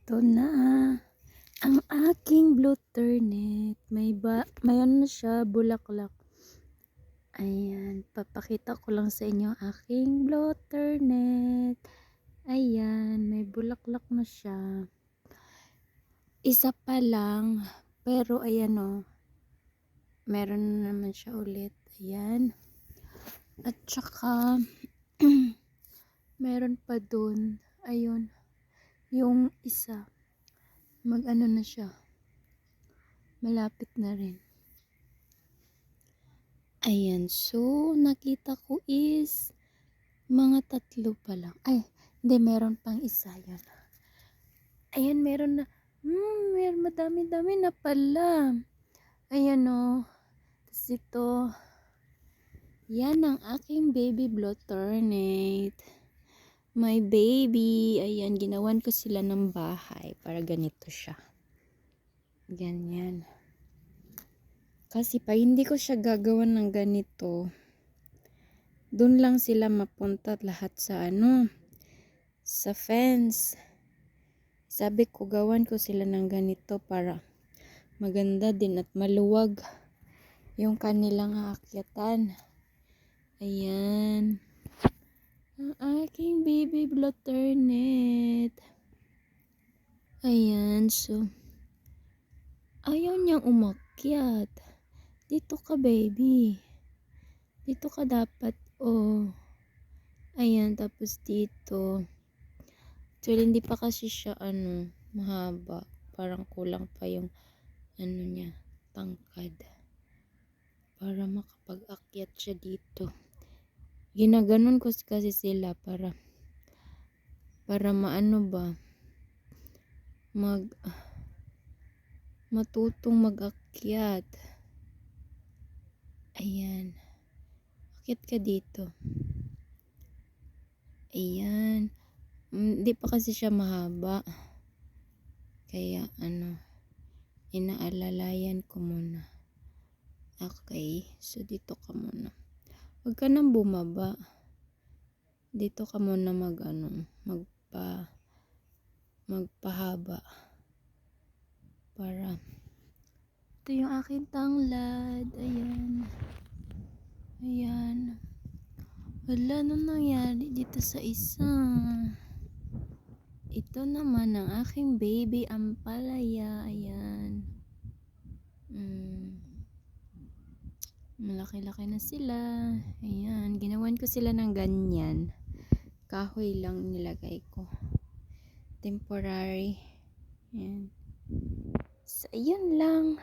Ito na ang aking blue turnip. May ano na siya, bulaklak. Ayan, papakita ko lang sa inyo ang aking blue turnip. Ayan, may bulaklak na siya. Isa pa lang, pero ayan o. Meron na naman siya ulit. Ayan. At saka, meron pa dun. Ayun. Yung isa. Mag-ano na siya. Malapit na rin. Ayan. So, nakita ko is mga 3 pa lang. Ay, hindi. Meron pang isa yun. Ayan, meron na. Meron madami-dami na pala. Ayan o. Tapos ito. Yan ang aking baby blue turnip. My baby. Ayan, ginawan ko sila ng bahay para ganito siya. Ganyan. Kasi pa hindi ko siya gagawan ng ganito, doon lang sila mapunta lahat sa sa fence. Sabi ko gawan ko sila ng ganito para maganda din at maluwag yung kanilang aakyatan. Ayan. Ang aking baby blue turnip. Ayan, so ayaw niyang umakyat. Dito ka, baby. Dito ka dapat, oh. Ayan, tapos dito. Actually, hindi pa kasi siya, mahaba. Parang kulang pa yung, niya, tangkad. Para makapag-akyat siya dito. Ginaganon ko kasi sila para maano ba, matutong mag-akyat. Ayan. Akyat ka dito. Ayan. Hindi pa kasi siya mahaba. Kaya inaalalayan ko muna. Okay. So dito ka muna. Huwag ka nang bumaba. Dito ka muna magpahaba. Para ito yung aking tanglad. Ayan. Ayan. Wala nang nangyari dito sa isa. Ito naman ang aking baby ampalaya. Ayan. Malaki-laki na sila. Ayan. Ginawan ko sila ng ganyan. Kahoy lang nilagay ko. Temporary. Ayan. So, ayan lang.